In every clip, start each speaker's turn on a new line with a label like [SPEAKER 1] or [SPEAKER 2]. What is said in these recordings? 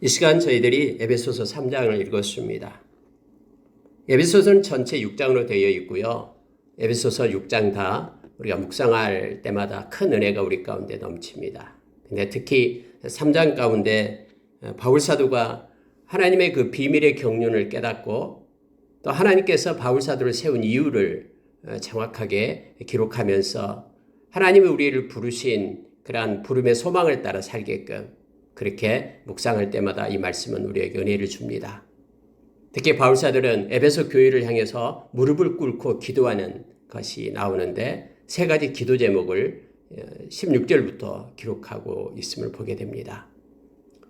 [SPEAKER 1] 이 시간 저희들이 에베소서 3장을 읽었습니다. 에베소서는 전체 6장으로 되어 있고요. 에베소서 6장 다 우리가 묵상할 때마다 큰 은혜가 우리 가운데 넘칩니다. 근데 특히 3장 가운데 바울사도가 하나님의 그 비밀의 경륜을 깨닫고 또 하나님께서 바울사도를 세운 이유를 정확하게 기록하면서 하나님이 우리를 부르신 그러한 부름의 소망을 따라 살게끔 그렇게 묵상할 때마다 이 말씀은 우리에게 은혜를 줍니다. 특히 바울사들은 에베소 교회를 향해서 무릎을 꿇고 기도하는 것이 나오는데 세 가지 기도 제목을 16절부터 기록하고 있음을 보게 됩니다.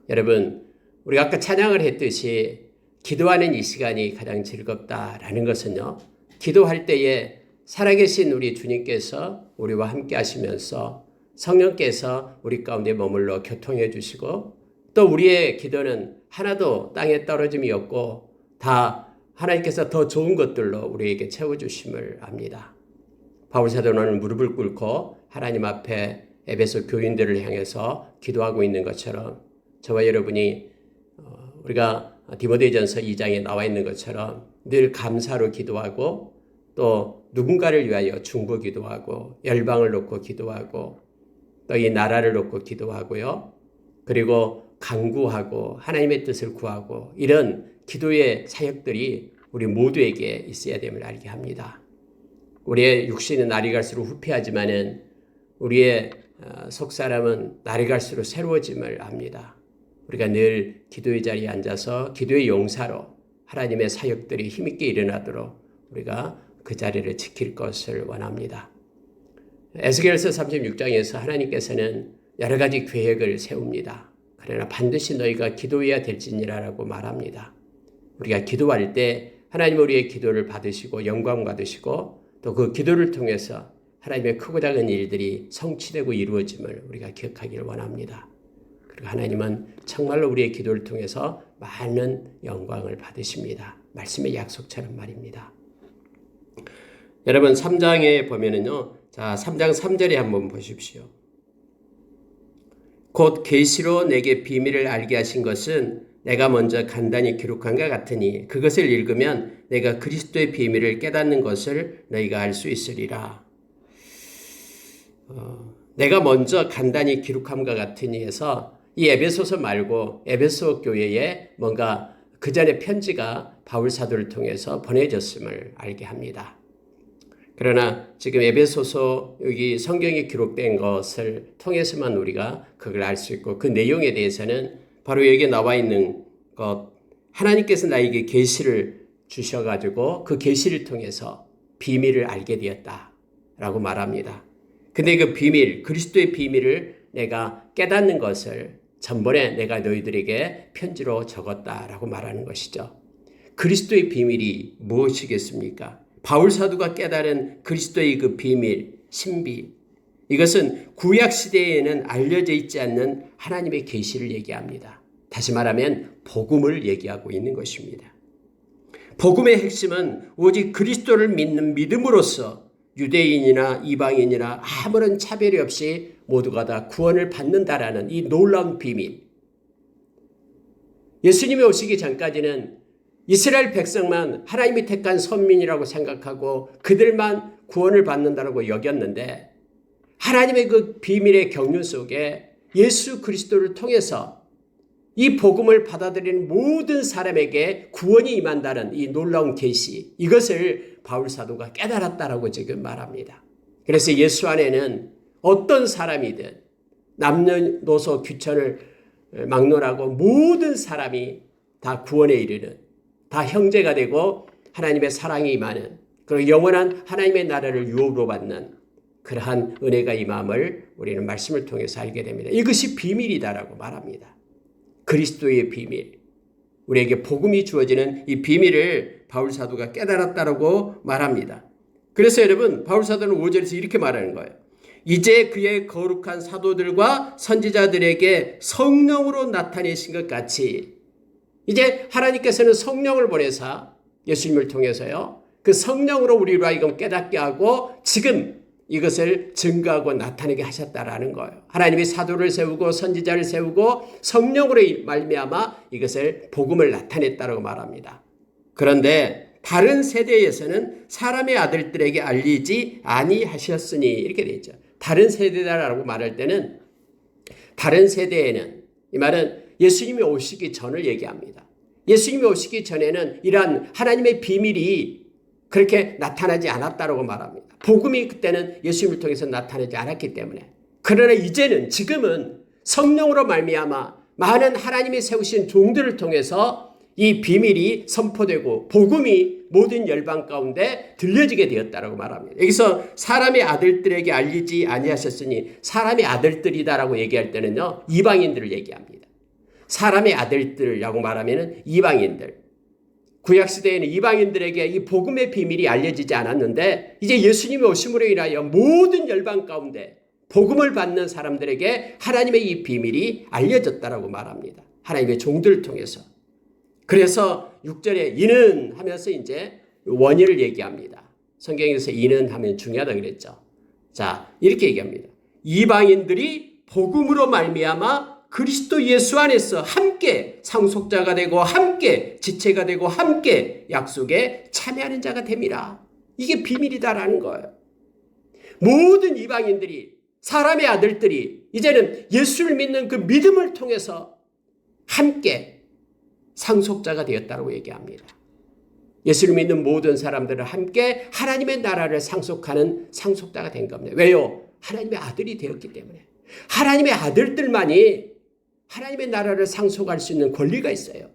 [SPEAKER 1] 여러분, 우리가 아까 찬양을 했듯이 기도하는 이 시간이 가장 즐겁다라는 것은요, 기도할 때에 살아계신 우리 주님께서 우리와 함께 하시면서 성령께서 우리 가운데 머물러 교통해 주시고 또 우리의 기도는 하나도 땅에 떨어짐이 없고 다 하나님께서 더 좋은 것들로 우리에게 채워주심을 압니다. 바울사도는 무릎을 꿇고 하나님 앞에 에베소 교인들을 향해서 기도하고 있는 것처럼 저와 여러분이 우리가 디모데전서 2장에 나와 있는 것처럼 늘 감사로 기도하고 또 누군가를 위하여 중보 기도하고 열방을 놓고 기도하고 또 이 나라를 놓고 기도하고요. 그리고 간구하고 하나님의 뜻을 구하고 이런 기도의 사역들이 우리 모두에게 있어야 됨을 알게 합니다. 우리의 육신은 날이 갈수록 후패하지만은 우리의 속사람은 날이 갈수록 새로워짐을 압니다. 우리가 늘 기도의 자리에 앉아서 기도의 용사로 하나님의 사역들이 힘있게 일어나도록 우리가 그 자리를 지킬 것을 원합니다. 에스겔서 36장에서 하나님께서는 여러 가지 계획을 세웁니다. 그러나 반드시 너희가 기도해야 될지니라라고 말합니다. 우리가 기도할 때 하나님 우리의 기도를 받으시고 영광 받으시고 또 그 기도를 통해서 하나님의 크고 작은 일들이 성취되고 이루어짐을 우리가 기억하기를 원합니다. 그리고 하나님은 정말로 우리의 기도를 통해서 많은 영광을 받으십니다. 말씀의 약속처럼 말입니다. 여러분 3장에 보면은요. 자, 3장 3절에 한번 보십시오. 곧 계시로 내게 비밀을 알게 하신 것은 내가 먼저 간단히 기록한 것 같으니 그것을 읽으면 내가 그리스도의 비밀을 깨닫는 것을 너희가 알 수 있으리라. 내가 먼저 간단히 기록한 것 같으니 해서 이 에베소서 말고 에베소 교회에 뭔가 그 전에 편지가 바울 사도를 통해서 보내졌음을 알게 합니다. 그러나 지금 에베소서 여기 성경에 기록된 것을 통해서만 우리가 그걸 알 수 있고 그 내용에 대해서는 바로 여기에 나와 있는 것 하나님께서 나에게 계시를 주셔가지고 그 계시를 통해서 비밀을 알게 되었다라고 말합니다. 근데 그 비밀 그리스도의 비밀을 내가 깨닫는 것을 전번에 내가 너희들에게 편지로 적었다라고 말하는 것이죠. 그리스도의 비밀이 무엇이겠습니까? 바울 사도가 깨달은 그리스도의 그 비밀, 신비 이것은 구약 시대에는 알려져 있지 않는 하나님의 계시를 얘기합니다. 다시 말하면 복음을 얘기하고 있는 것입니다. 복음의 핵심은 오직 그리스도를 믿는 믿음으로써 유대인이나 이방인이나 아무런 차별이 없이 모두가 다 구원을 받는다라는 이 놀라운 비밀. 예수님이 오시기 전까지는 이스라엘 백성만 하나님이 택한 선민이라고 생각하고 그들만 구원을 받는다라고 여겼는데 하나님의 그 비밀의 경륜 속에 예수 그리스도를 통해서 이 복음을 받아들이는 모든 사람에게 구원이 임한다는 이 놀라운 계시 이것을 바울 사도가 깨달았다라고 지금 말합니다. 그래서 예수 안에는 어떤 사람이든 남녀노소 귀천을 막론하고 모든 사람이 다 구원에 이르는 다 형제가 되고 하나님의 사랑이 임하는 그리고 영원한 하나님의 나라를 유업으로 받는 그러한 은혜가 임함을 우리는 말씀을 통해서 알게 됩니다. 이것이 비밀이다라고 말합니다. 그리스도의 비밀. 우리에게 복음이 주어지는 이 비밀을 바울 사도가 깨달았다라고 말합니다. 그래서 여러분 바울 사도는 5절에서 이렇게 말하는 거예요. 이제 그의 거룩한 사도들과 선지자들에게 성령으로 나타내신 것 같이 이제 하나님께서는 성령을 보내사 예수님을 통해서요. 그 성령으로 우리로 하여금 깨닫게 하고 지금 이것을 증거하고 나타내게 하셨다라는 거예요. 하나님이 사도를 세우고 선지자를 세우고 성령으로 말미암아 이것을 복음을 나타냈다고 말합니다. 그런데 다른 세대에서는 사람의 아들들에게 알리지 아니하셨으니 이렇게 되어 있죠. 다른 세대다라고 말할 때는 다른 세대에는 이 말은 예수님이 오시기 전을 얘기합니다. 예수님이 오시기 전에는 이러한 하나님의 비밀이 그렇게 나타나지 않았다고 말합니다. 복음이 그때는 예수님을 통해서 나타나지 않았기 때문에. 그러나 이제는 지금은 성령으로 말미암아 많은 하나님이 세우신 종들을 통해서 이 비밀이 선포되고 복음이 모든 열방 가운데 들려지게 되었다고 말합니다. 여기서 사람의 아들들에게 알리지 아니하셨으니 사람의 아들들이다라고 얘기할 때는요, 이방인들을 얘기합니다. 사람의 아들들이라고 말하면 이방인들. 구약시대에는 이방인들에게 이 복음의 비밀이 알려지지 않았는데 이제 예수님이 오심으로 인하여 모든 열방 가운데 복음을 받는 사람들에게 하나님의 이 비밀이 알려졌다라고 말합니다. 하나님의 종들을 통해서. 그래서 6절에 이는 하면서 이제 원인을 얘기합니다. 성경에서 이는 하면 중요하다고 그랬죠. 자, 이렇게 얘기합니다. 이방인들이 복음으로 말미암아 그리스도 예수 안에서 함께 상속자가 되고 함께 지체가 되고 함께 약속에 참여하는 자가 됩니다. 이게 비밀이다라는 거예요. 모든 이방인들이 사람의 아들들이 이제는 예수를 믿는 그 믿음을 통해서 함께 상속자가 되었다고 얘기합니다. 예수를 믿는 모든 사람들은 함께 하나님의 나라를 상속하는 상속자가 된 겁니다. 왜요? 하나님의 아들이 되었기 때문에. 하나님의 아들들만이 하나님의 나라를 상속할 수 있는 권리가 있어요.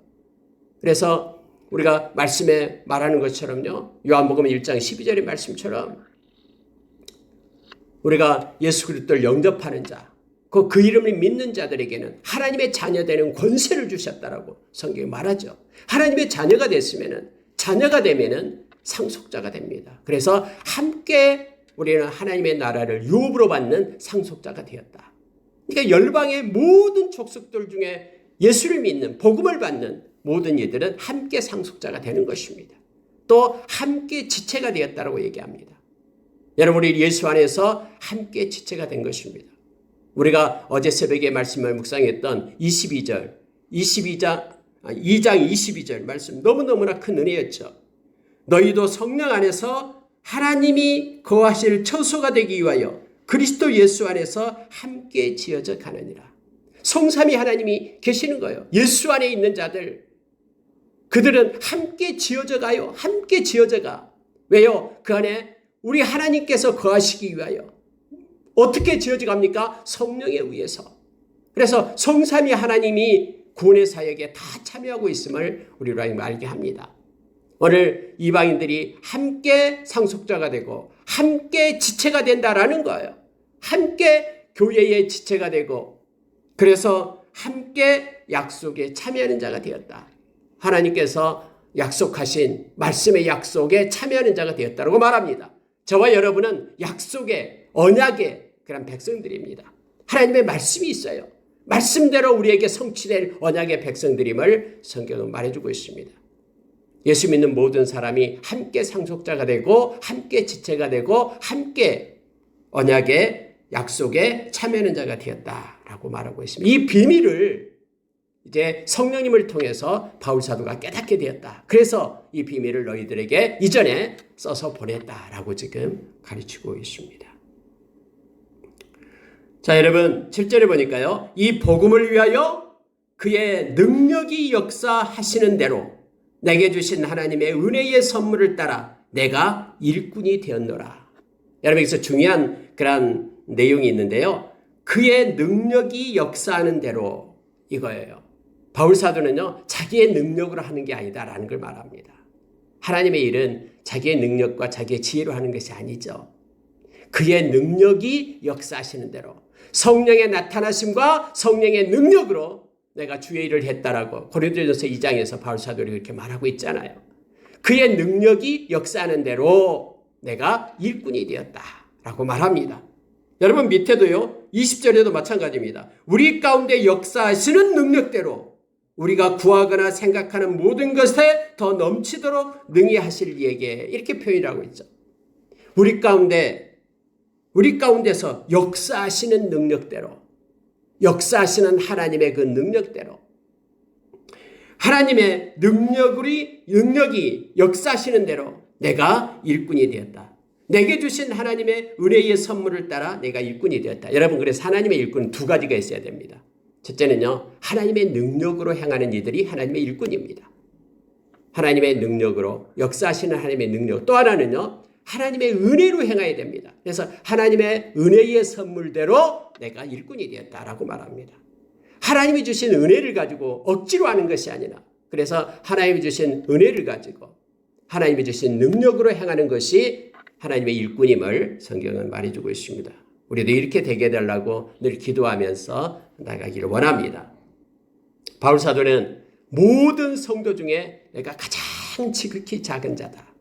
[SPEAKER 1] 그래서 우리가 말씀에 말하는 것처럼요. 요한복음 1장 12절의 말씀처럼 우리가 예수 그리스도를 영접하는 자, 그 이름을 믿는 자들에게는 하나님의 자녀되는 권세를 주셨다라고 성경이 말하죠. 하나님의 자녀가 되면은 상속자가 됩니다. 그래서 함께 우리는 하나님의 나라를 유업으로 받는 상속자가 되었다. 그러니까 열방의 모든 족속들 중에 예수를 믿는 복음을 받는 모든 이들은 함께 상속자가 되는 것입니다. 또 함께 지체가 되었다고 얘기합니다. 여러분이 예수 안에서 함께 지체가 된 것입니다. 우리가 어제 새벽에 말씀을 묵상했던 2장 22절 말씀 너무너무나 큰 은혜였죠. 너희도 성령 안에서 하나님이 거하실 처소가 되기 위하여 그리스도 예수 안에서 함께 지어져 가느니라. 성삼위 하나님이 계시는 거예요. 예수 안에 있는 자들, 그들은 함께 지어져 가요. 함께 지어져 가. 왜요? 그 안에 우리 하나님께서 거하시기 위하여. 어떻게 지어져 갑니까? 성령에 의해서. 그래서 성삼위 하나님이 구원의 사역에 다 참여하고 있음을 우리로 알게 합니다. 오늘 이방인들이 함께 상속자가 되고 함께 지체가 된다라는 거예요. 함께 교회의 지체가 되고 그래서 함께 약속에 참여하는 자가 되었다. 하나님께서 약속하신 말씀의 약속에 참여하는 자가 되었다고 말합니다. 저와 여러분은 약속의 언약의 그런 백성들입니다. 하나님의 말씀이 있어요. 말씀대로 우리에게 성취될 언약의 백성들임을 성경은 말해주고 있습니다. 예수 믿는 모든 사람이 함께 상속자가 되고 함께 지체가 되고 함께 언약의 약속에 참여하는 자가 되었다라고 말하고 있습니다. 이 비밀을 이제 성령님을 통해서 바울 사도가 깨닫게 되었다. 그래서 이 비밀을 너희들에게 이전에 써서 보냈다라고 지금 가르치고 있습니다. 자, 여러분 7절에 보니까요. 이 복음을 위하여 그의 능력이 역사하시는 대로 내게 주신 하나님의 은혜의 선물을 따라 내가 일꾼이 되었노라. 여러분 여기서 중요한 그런 내용이 있는데요. 그의 능력이 역사하는 대로 이거예요. 바울 사도는요. 자기의 능력으로 하는 게 아니다라는 걸 말합니다. 하나님의 일은 자기의 능력과 자기의 지혜로 하는 것이 아니죠. 그의 능력이 역사하시는 대로 성령의 나타나심과 성령의 능력으로 내가 주의 일을 했다라고 고린도전서 2장에서 바울 사도가 그렇게 말하고 있잖아요. 그의 능력이 역사하는 대로 내가 일꾼이 되었다라고 말합니다. 여러분 밑에도요. 20절에도 마찬가지입니다. 우리 가운데 역사하시는 능력대로 우리가 구하거나 생각하는 모든 것에 더 넘치도록 능히 하실 이에게 이렇게 표현하고 있죠. 우리 가운데 우리 가운데서 역사하시는 능력대로, 역사하시는 하나님의 그 능력대로, 하나님의 능력이 역사하시는 대로 내가 일꾼이 되었다. 내게 주신 하나님의 은혜의 선물을 따라 내가 일꾼이 되었다. 여러분, 그래서 하나님의 일꾼은 두 가지가 있어야 됩니다. 첫째는요, 하나님의 능력으로 행하는 이들이 하나님의 일꾼입니다. 하나님의 능력으로, 역사하시는 하나님의 능력. 또 하나는요, 하나님의 은혜로 행해야 됩니다. 그래서 하나님의 은혜의 선물대로 내가 일꾼이 되었다라고 말합니다. 하나님이 주신 은혜를 가지고 억지로 하는 것이 아니라, 그래서 하나님이 주신 은혜를 가지고 하나님이 주신 능력으로 행하는 것이 하나님의 일꾼임을 성경은 말해주고 있습니다. 우리도 이렇게 되게 해달라고 늘 기도하면서 나가기를 원합니다. 바울 사도는 모든 성도 중에 내가 가장 지극히 작은 자다.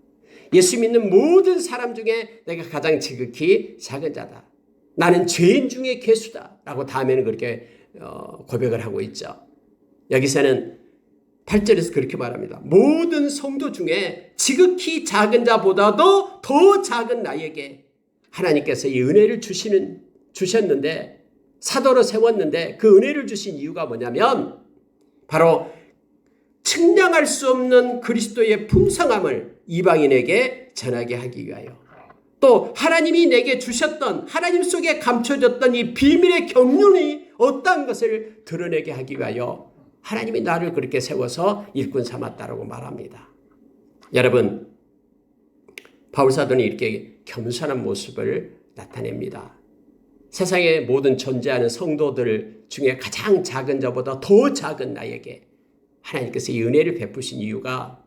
[SPEAKER 1] 예수 믿는 모든 사람 중에 내가 가장 지극히 작은 자다. 나는 죄인 중에 괴수다. 라고 다음에는 그렇게 고백을 하고 있죠. 여기서는 8절에서 그렇게 말합니다. 모든 성도 중에 지극히 작은 자보다도 더 작은 나에게 하나님께서 이 은혜를 주셨는데, 사도로 세웠는데, 그 은혜를 주신 이유가 뭐냐면 바로 측량할 수 없는 그리스도의 풍성함을 이방인에게 전하게 하기 위하여, 또 하나님이 내게 주셨던, 하나님 속에 감춰졌던 이 비밀의 경륜이 어떠한 것을 드러내게 하기 위하여 하나님이 나를 그렇게 세워서 일꾼 삼았다라고 말합니다. 여러분, 바울사도는 이렇게 겸손한 모습을 나타냅니다. 세상의 모든 존재하는 성도들 중에 가장 작은 자보다 더 작은 나에게 하나님께서 이 은혜를 베푸신 이유가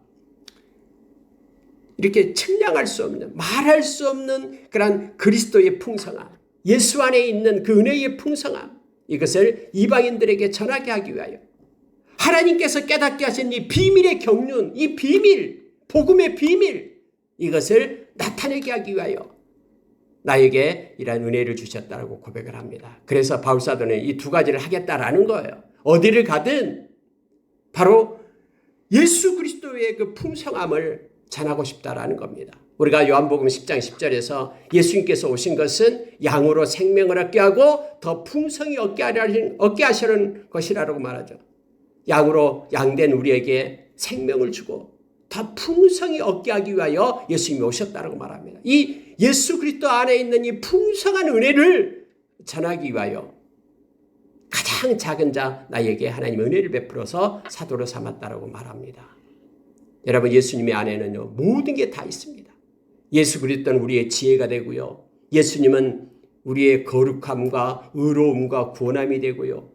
[SPEAKER 1] 이렇게 측량할 수 없는, 말할 수 없는 그런 그리스도의 풍성함, 예수 안에 있는 그 은혜의 풍성함, 이것을 이방인들에게 전하게 하기 위하여 하나님께서 깨닫게 하신 이 비밀의 경륜, 이 비밀, 복음의 비밀, 이것을 나타내게 하기 위하여 나에게 이러한 은혜를 주셨다고 고백을 합니다. 그래서 바울사도는 이 두 가지를 하겠다라는 거예요. 어디를 가든 바로 예수 그리스도의 그 풍성함을 전하고 싶다라는 겁니다. 우리가 요한복음 10장 10절에서 예수님께서 오신 것은 양으로 생명을 얻게 하고 더 풍성히 얻게 하시는 것이라고 말하죠. 양으로 양된 우리에게 생명을 주고 더 풍성히 얻게 하기 위하여 예수님이 오셨다고 말합니다. 이 예수 그리스도 안에 있는 이 풍성한 은혜를 전하기 위하여 가장 작은 자 나에게 하나님 은혜를 베풀어서 사도로 삼았다고 말합니다. 여러분, 예수님의 안에는요, 모든 게 다 있습니다. 예수 그리스도는 우리의 지혜가 되고요, 예수님은 우리의 거룩함과 의로움과 구원함이 되고요,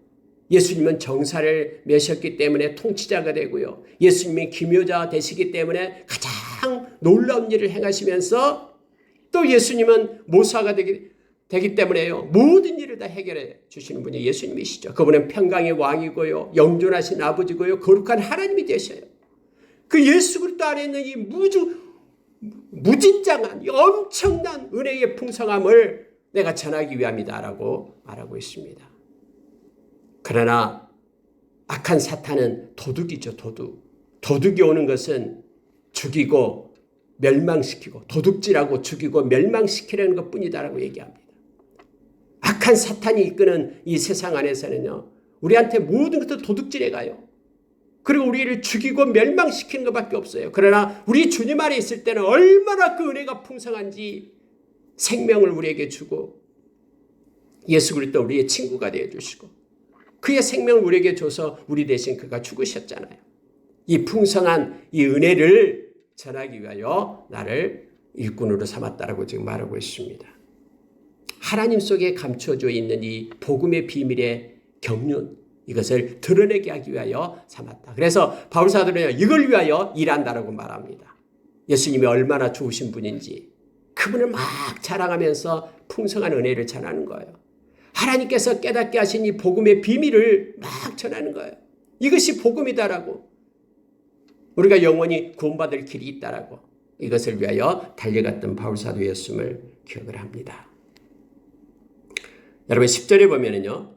[SPEAKER 1] 예수님은 정사를 메셨기 때문에 통치자가 되고요, 예수님이 기묘자 되시기 때문에 가장 놀라운 일을 행하시면서 또 예수님은 모사가 되기 때문에요, 모든 일을 다 해결해 주시는 분이 예수님이시죠. 그분은 평강의 왕이고요, 영존하신 아버지고요, 거룩한 하나님이 되셔요. 그 예수 그리스도 안에 있는 이 무진장한, 이 엄청난 은혜의 풍성함을 내가 전하기 위함이다라고 말하고 있습니다. 그러나 악한 사탄은 도둑이죠, 도둑. 도둑이 오는 것은 죽이고 멸망시키고, 도둑질하고 죽이고 멸망시키려는 것뿐이다라고 얘기합니다. 악한 사탄이 이끄는 이 세상 안에서는요, 우리한테 모든 것을 도둑질해 가요. 그리고 우리를 죽이고 멸망시키는 것밖에 없어요. 그러나 우리 주님 안에 있을 때는 얼마나 그 은혜가 풍성한지 생명을 우리에게 주고 예수 그리스도 우리의 친구가 되어주시고 그의 생명을 우리에게 줘서 우리 대신 그가 죽으셨잖아요. 이 풍성한 이 은혜를 전하기 위하여 나를 일꾼으로 삼았다라고 지금 말하고 있습니다. 하나님 속에 감춰져 있는 이 복음의 비밀의 경륜, 이것을 드러내게 하기 위하여 삼았다. 그래서 바울사도는 이걸 위하여 일한다라고 말합니다. 예수님이 얼마나 좋으신 분인지 그분을 막 자랑하면서 풍성한 은혜를 전하는 거예요. 하나님께서 깨닫게 하신 이 복음의 비밀을 막 전하는 거예요. 이것이 복음이다라고, 우리가 영원히 구원받을 길이 있다라고, 이것을 위하여 달려갔던 바울사도였음을 기억을 합니다. 여러분, 10절에 보면은요,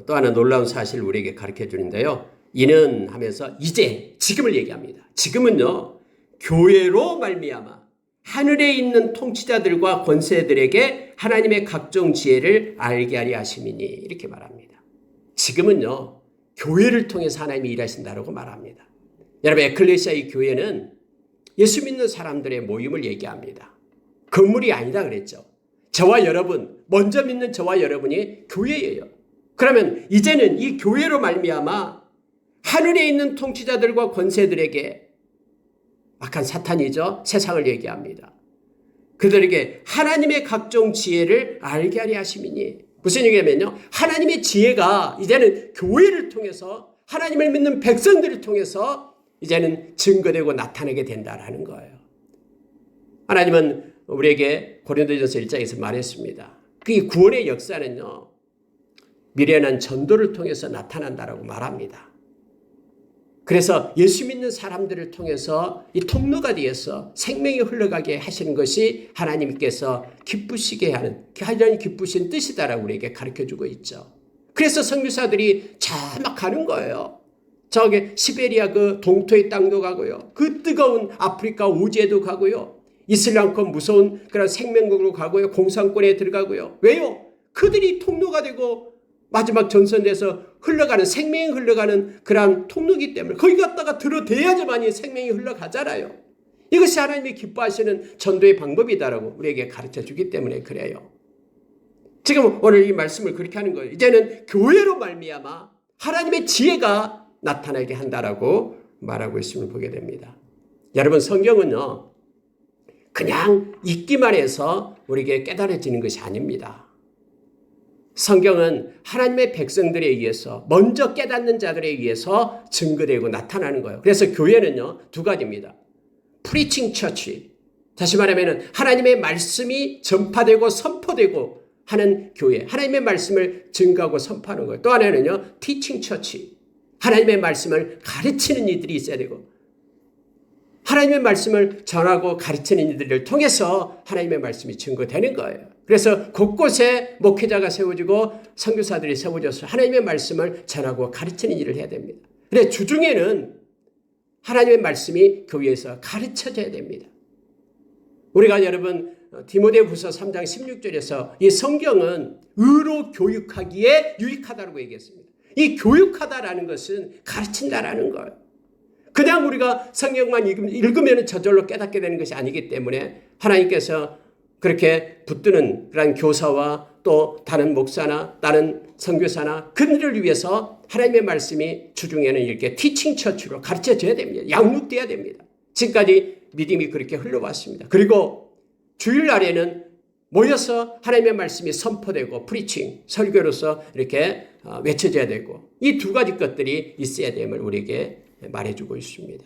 [SPEAKER 1] 또 하나 놀라운 사실을 우리에게 가르쳐 주는데요, 이는 하면서 이제, 지금을 얘기합니다. 지금은요, 교회로 말미암아 하늘에 있는 통치자들과 권세들에게 하나님의 각종 지혜를 알게 하려 하심이니 이렇게 말합니다. 지금은요, 교회를 통해서 하나님이 일하신다고 말합니다. 여러분, 에클레시아의 교회는 예수 믿는 사람들의 모임을 얘기합니다. 건물이 아니다 그랬죠. 저와 여러분, 먼저 믿는 저와 여러분이 교회예요. 그러면 이제는 이 교회로 말미암아 하늘에 있는 통치자들과 권세들에게, 악한 사탄이죠, 세상을 얘기합니다. 그들에게 하나님의 각종 지혜를 알게 하려 하심이니, 무슨 얘기냐면요, 하나님의 지혜가 이제는 교회를 통해서, 하나님을 믿는 백성들을 통해서 이제는 증거되고 나타나게 된다라는 거예요. 하나님은 우리에게 고린도전서 1장에서 말했습니다. 그 구원의 역사는요, 미련한 전도를 통해서 나타난다라고 말합니다. 그래서 예수 믿는 사람들을 통해서 이 통로가 되어서 생명이 흘러가게 하시는 것이 하나님께서 기쁘시게 하는, 하나님 기쁘신 뜻이다라고 우리에게 가르쳐주고 있죠. 그래서 선교사들이 막 가는 거예요. 저기 시베리아 그 동토의 땅도 가고요. 그 뜨거운 아프리카 오지에도 가고요. 이슬람권 무서운 그런 생명국으로 가고요. 공산권에 들어가고요. 왜요? 그들이 통로가 되고 마지막 전선에서 흘러가는, 생명이 흘러가는 그런 통로이기 때문에 거기 갔다가 들어대야지만이 생명이 흘러가잖아요. 이것이 하나님이 기뻐하시는 전도의 방법이다라고 우리에게 가르쳐 주기 때문에 그래요. 지금 오늘 이 말씀을 그렇게 하는 거예요. 이제는 교회로 말미암아 하나님의 지혜가 나타나게 한다라고 말하고 있음을 보게 됩니다. 여러분, 성경은요, 그냥 읽기만 해서 우리에게 깨달아지는 것이 아닙니다. 성경은 하나님의 백성들에 의해서, 먼저 깨닫는 자들에 의해서 증거되고 나타나는 거예요. 그래서 교회는요, 두 가지입니다. 프리칭 처치, 다시 말하면 하나님의 말씀이 전파되고 선포되고 하는 교회, 하나님의 말씀을 증거하고 선포하는 거예요. 또 하나는요, 티칭 처치, 하나님의 말씀을 가르치는 이들이 있어야 되고, 하나님의 말씀을 전하고 가르치는 이들을 통해서 하나님의 말씀이 증거되는 거예요. 그래서 곳곳에 목회자가 세워지고 선교사들이 세워져서 하나님의 말씀을 전하고 가르치는 일을 해야 됩니다. 그런데 주중에는 하나님의 말씀이 교회에서 가르쳐져야 됩니다. 우리가 여러분 디모데후서 3장 16절에서 이 성경은 의로 교육하기에 유익하다고 얘기했습니다. 이 교육하다라는 것은 가르친다라는 거예요. 그냥 우리가 성경만 읽으면 저절로 깨닫게 되는 것이 아니기 때문에 하나님께서 그렇게 붙드는 그런 교사와 또 다른 목사나 다른 선교사나 그들을 위해서 하나님의 말씀이 주중에는 이렇게 티칭 처치로 가르쳐져야 됩니다. 양육돼야 됩니다. 지금까지 믿음이 그렇게 흘러왔습니다. 그리고 주일날에는 모여서 하나님의 말씀이 선포되고 프리칭, 설교로서 이렇게 외쳐져야 되고, 이 두 가지 것들이 있어야 됨을 우리에게 말해주고 있습니다.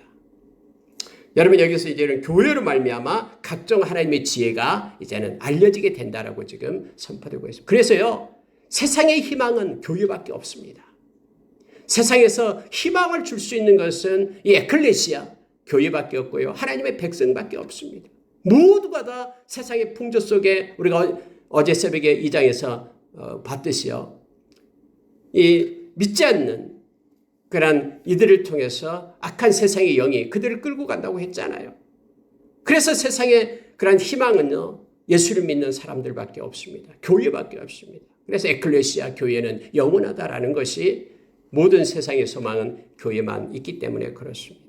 [SPEAKER 1] 여러분, 여기서 이제는 교회로 말미암아 각종 하나님의 지혜가 이제는 알려지게 된다라고 지금 선포되고 있습니다. 그래서요, 세상의 희망은 교회밖에 없습니다. 세상에서 희망을 줄 수 있는 것은 이 에클레시아, 교회밖에 없고요, 하나님의 백성밖에 없습니다. 모두가 다 세상의 풍조 속에, 우리가 어제 새벽에 2장에서 봤듯이요, 이 믿지 않는 그런 이들을 통해서 악한 세상의 영이 그들을 끌고 간다고 했잖아요. 그래서 세상의 그런 희망은요, 예수를 믿는 사람들밖에 없습니다. 교회밖에 없습니다. 그래서 에클레시아, 교회는 영원하다라는 것이, 모든 세상의 소망은 교회만 있기 때문에 그렇습니다.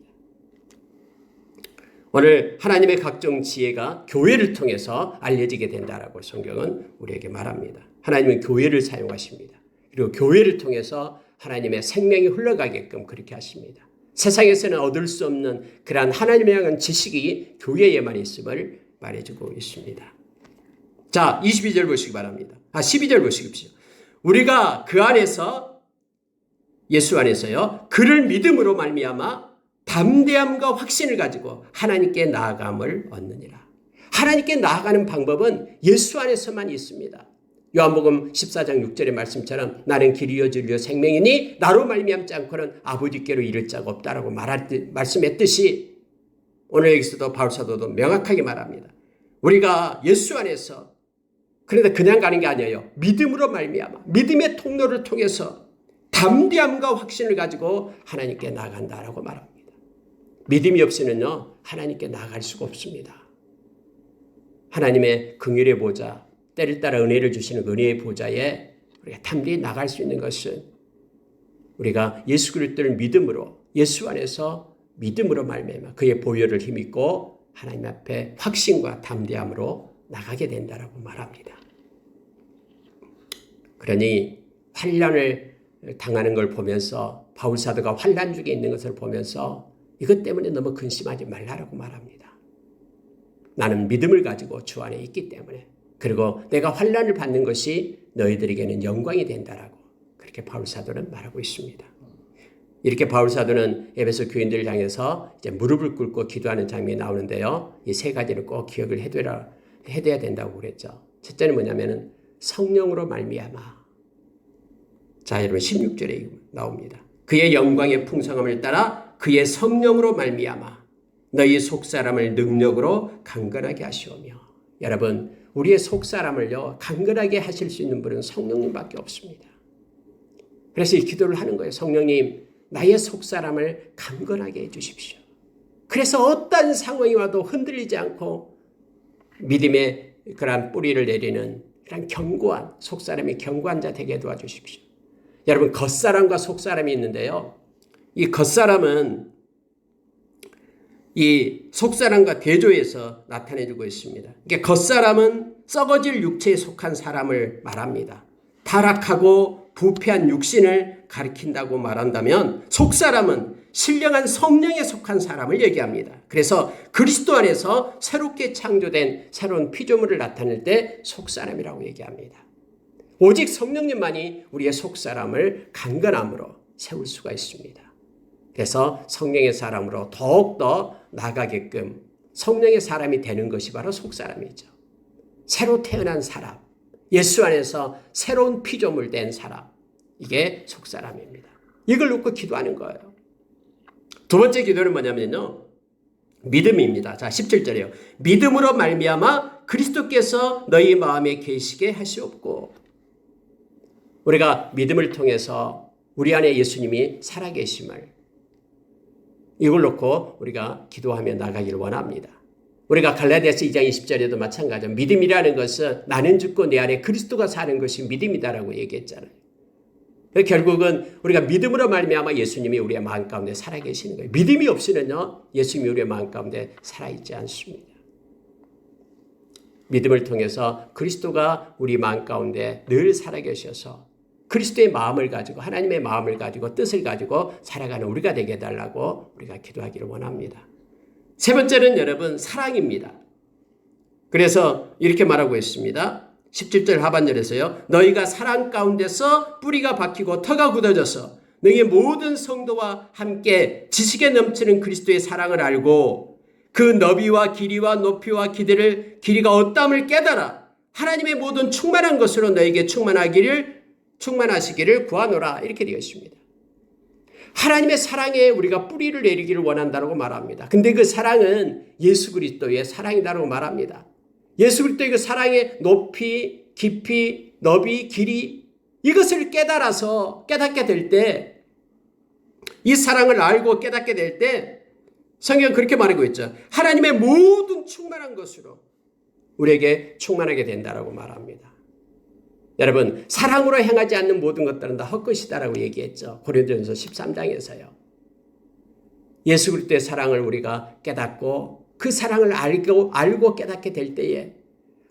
[SPEAKER 1] 오늘 하나님의 각종 지혜가 교회를 통해서 알려지게 된다라고 성경은 우리에게 말합니다. 하나님은 교회를 사용하십니다. 그리고 교회를 통해서 하나님의 생명이 흘러가게끔 그렇게 하십니다. 세상에서는 얻을 수 없는 그러한 하나님을 향한 지식이 교회에만 있음을 말해주고 있습니다. 자, 22절 보시기 바랍니다. 12절 보시십시오. 우리가 그 안에서, 예수 안에서요, 그를 믿음으로 말미암아 담대함과 확신을 가지고 하나님께 나아감을 얻느니라. 하나님께 나아가는 방법은 예수 안에서만 있습니다. 요한복음 14장 6절의 말씀처럼 나는 길이요 진리요 생명이니 나로 말미암지 않고는 아버지께로 이를 자가 없다라고 말씀했듯이, 오늘 여기서도 바울 사도도 명확하게 말합니다. 우리가 예수 안에서, 그런데 그냥 가는 게 아니에요. 믿음으로 말미암아, 믿음의 통로를 통해서 담대함과 확신을 가지고 하나님께 나아간다라고 말합니다. 믿음이 없이는요, 하나님께 나아갈 수가 없습니다. 하나님의 긍휼의 보좌, 때를 따라 은혜를 주시는 은혜의 보좌에 우리가 담대히 나갈 수 있는 것은 우리가 예수 그리스도를 믿음으로 예수 안에서 믿음으로 말미암아 그의 보혈을 힘입고 하나님 앞에 확신과 담대함으로 나가게 된다라고 말합니다. 그러니 환난을 당하는 걸 보면서 바울 사도가 환난 중에 있는 것을 보면서 이것 때문에 너무 근심하지 말라라고 말합니다. 나는 믿음을 가지고 주 안에 있기 때문에 그리고 내가 환난을 받는 것이 너희들에게는 영광이 된다라고 그렇게 바울 사도는 말하고 있습니다. 이렇게 바울 사도는 에베소 교인들을 향해서 이제 무릎을 꿇고 기도하는 장면이 나오는데요. 이 세 가지를 꼭 기억을 해둬야 된다고 그랬죠. 첫째는 뭐냐면은 성령으로 말미암아. 자, 여러분 16절에 나옵니다. 그의 영광의 풍성함을 따라 그의 성령으로 말미암아 너희 속사람을 능력으로 강건하게 하시오며. 여러분, 우리의 속사람을요 강건하게 하실 수 있는 분은 성령님밖에 없습니다. 그래서 이 기도를 하는 거예요. 성령님, 나의 속사람을 강건하게 해주십시오. 그래서 어떤 상황이 와도 흔들리지 않고 믿음의 그런 뿌리를 내리는 그런 견고한 속사람이 견고한 자 되게 도와주십시오. 여러분, 겉사람과 속사람이 있는데요. 이 겉사람은 이 속사람과 대조해서 나타내주고 있습니다. 그러니까 겉사람은 썩어질 육체에 속한 사람을 말합니다. 타락하고 부패한 육신을 가리킨다고 말한다면 속사람은 신령한 성령에 속한 사람을 얘기합니다. 그래서 그리스도 안에서 새롭게 창조된 새로운 피조물을 나타낼 때 속사람이라고 얘기합니다. 오직 성령님만이 우리의 속사람을 강건함으로 세울 수가 있습니다. 그래서 성령의 사람으로 더욱더 나가게끔 성령의 사람이 되는 것이 바로 속사람이죠. 새로 태어난 사람, 예수 안에서 새로운 피조물 된 사람, 이게 속사람입니다. 이걸 놓고 기도하는 거예요. 두 번째 기도는 뭐냐면요, 믿음입니다. 자, 17절이에요. 믿음으로 말미암아 그리스도께서 너희 마음에 계시게 하시옵고. 우리가 믿음을 통해서 우리 안에 예수님이 살아계심을 이걸 놓고 우리가 기도하며 나가기를 원합니다. 우리가 갈라디아서 2장 20절에도 마찬가지로 믿음이라는 것은 나는 죽고 내 안에 그리스도가 사는 것이 믿음이다라고 얘기했잖아요. 결국은 우리가 믿음으로 말미암아 예수님이 우리의 마음 가운데 살아계시는 거예요. 믿음이 없이는요 예수님이 우리의 마음 가운데 살아있지 않습니다. 믿음을 통해서 그리스도가 우리 마음 가운데 늘 살아계셔서 그리스도의 마음을 가지고 하나님의 마음을 가지고 뜻을 가지고 살아가는 우리가 되게 해달라고 우리가 기도하기를 원합니다. 세 번째는 여러분 사랑입니다. 그래서 이렇게 말하고 있습니다. 17절 하반절에서요. 너희가 사랑 가운데서 뿌리가 박히고 터가 굳어져서 너희의 모든 성도와 함께 지식에 넘치는 그리스도의 사랑을 알고 그 너비와 길이와 높이와 길이가 어떠함을 깨달아 하나님의 모든 충만한 것으로 너희에게 충만하시기를 구하노라. 이렇게 되어 있습니다. 하나님의 사랑에 우리가 뿌리를 내리기를 원한다고 말합니다. 근데 그 사랑은 예수 그리스도의 사랑이라고 말합니다. 예수 그리스도의 그 사랑의 높이, 깊이, 너비, 길이 이것을 깨닫게 될 때 이 사랑을 알고 깨닫게 될 때 성경은 그렇게 말하고 있죠. 하나님의 모든 충만한 것으로 우리에게 충만하게 된다라고 말합니다. 여러분, 사랑으로 행하지 않는 모든 것들은 다 헛것이다라고 얘기했죠. 고린도전서 13장에서요. 예수 그리스도의 사랑을 우리가 깨닫고 그 사랑을 알고 깨닫게 될 때에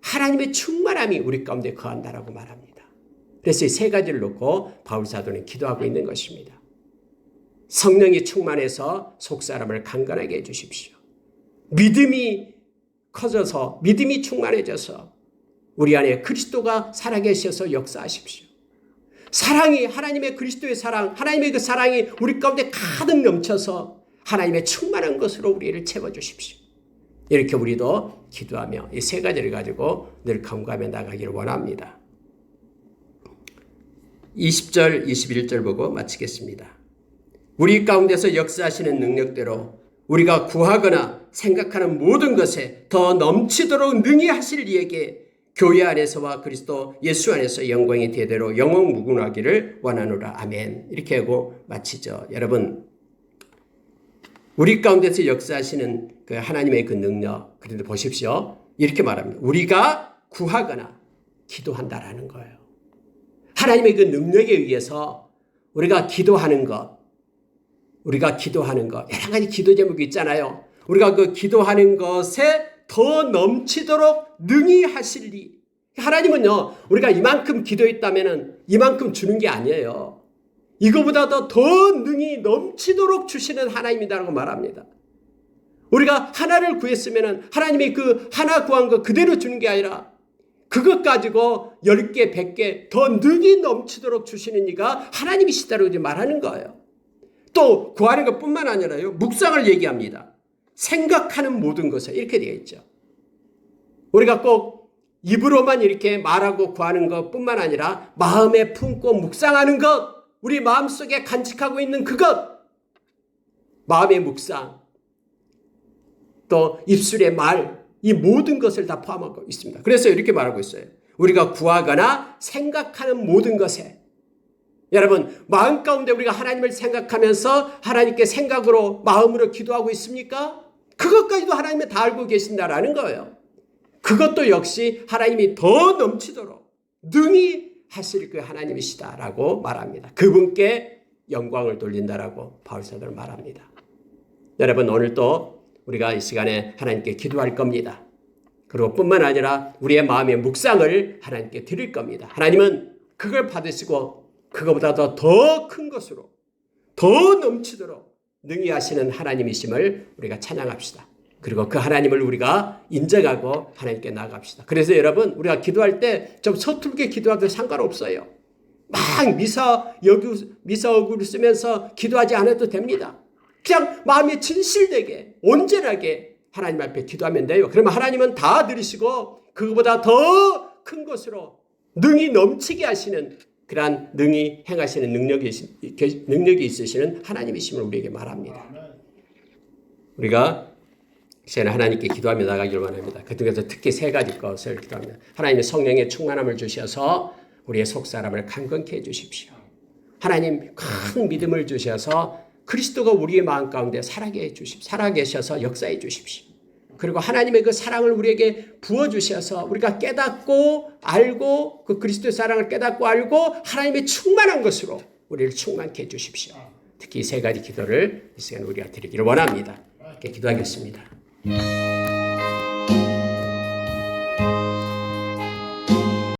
[SPEAKER 1] 하나님의 충만함이 우리 가운데 거한다라고 말합니다. 그래서 이 세 가지를 놓고 바울 사도는 기도하고 있는 것입니다. 성령이 충만해서 속사람을 강건하게 해주십시오. 믿음이 커져서 믿음이 충만해져서 우리 안에 그리스도가 살아계셔서 역사하십시오. 사랑이 하나님의 그리스도의 사랑, 하나님의 그 사랑이 우리 가운데 가득 넘쳐서 하나님의 충만한 것으로 우리를 채워주십시오. 이렇게 우리도 기도하며 이 세 가지를 가지고 늘 간구하며 나가기를 원합니다. 20절, 21절 보고 마치겠습니다. 우리 가운데서 역사하시는 능력대로 우리가 구하거나 생각하는 모든 것에 더 넘치도록 능히 하실 이에게 교회 안에서와 그리스도 예수 안에서 영광이 대대로 영원 무궁하기를 원하노라. 아멘. 이렇게 하고 마치죠. 여러분, 우리 가운데서 역사하시는 그 하나님의 그 능력, 그런데 보십시오. 이렇게 말합니다. 우리가 구하거나 기도한다라는 거예요. 하나님의 그 능력에 의해서 우리가 기도하는 것, 여러 가지 기도 제목이 있잖아요. 우리가 그 기도하는 것에 더 넘치도록 능히 하시리. 하나님은요, 우리가 이만큼 기도했다면 이만큼 주는 게 아니에요. 이거보다 더 능히 넘치도록 주시는 하나님이라고 말합니다. 우리가 하나를 구했으면 하나님이 그 하나 구한 거 그대로 주는 게 아니라 그것 가지고 10개, 100개 더 능히 넘치도록 주시는 이가 하나님이시다라고 이제 말하는 거예요. 또 구하는 것뿐만 아니라요. 묵상을 얘기합니다. 생각하는 모든 것에 이렇게 되어 있죠. 우리가 꼭 입으로만 이렇게 말하고 구하는 것뿐만 아니라 마음에 품고 묵상하는 것, 우리 마음속에 간직하고 있는 그것, 마음의 묵상, 또 입술의 말, 이 모든 것을 다 포함하고 있습니다. 그래서 이렇게 말하고 있어요. 우리가 구하거나 생각하는 모든 것에, 여러분 마음 가운데 우리가 하나님을 생각하면서 하나님께 생각으로 마음으로 기도하고 있습니까? 그것까지도 하나님이 다 알고 계신다라는 거예요. 그것도 역시 하나님이 더 넘치도록 능히 하실 그 하나님이시다라고 말합니다. 그분께 영광을 돌린다라고 바울사도는 말합니다. 여러분 오늘도 우리가 이 시간에 하나님께 기도할 겁니다. 그리고 뿐만 아니라 우리의 마음의 묵상을 하나님께 드릴 겁니다. 하나님은 그걸 받으시고 그거보다 더 큰 것으로 더 넘치도록 능히 하시는 하나님이심을 우리가 찬양합시다. 그리고 그 하나님을 우리가 인정하고 하나님께 나아갑시다. 그래서 여러분 우리가 기도할 때 좀 서툴게 기도하도 상관없어요. 막 미사어구를 쓰면서 기도하지 않아도 됩니다. 그냥 마음이 진실되게 온전하게 하나님 앞에 기도하면 돼요. 그러면 하나님은 다 들으시고 그거보다 더 큰 것으로 능히 넘치게 하시는 그러한 능히 행하시는 능력이 있으시는 하나님이심을 우리에게 말합니다. 우리가 이제는 하나님께 기도하며 나가기를 원합니다. 그중에서 특히 3가지 것을 기도합니다. 하나님의 성령의 충만함을 주셔서 우리의 속사람을 강건케 해주십시오. 하나님 큰 믿음을 주셔서 그리스도가 우리의 마음 가운데 살아계셔서 역사해 주십시오. 그리고 하나님의 그 사랑을 우리에게 부어주셔서 우리가 깨닫고 알고 그 그리스도의 사랑을 깨닫고 알고 하나님의 충만한 것으로 우리를 충만케 해주십시오. 특히 이 3가지 기도를 이 시간 우리가 드리기를 원합니다. 이렇게 기도하겠습니다.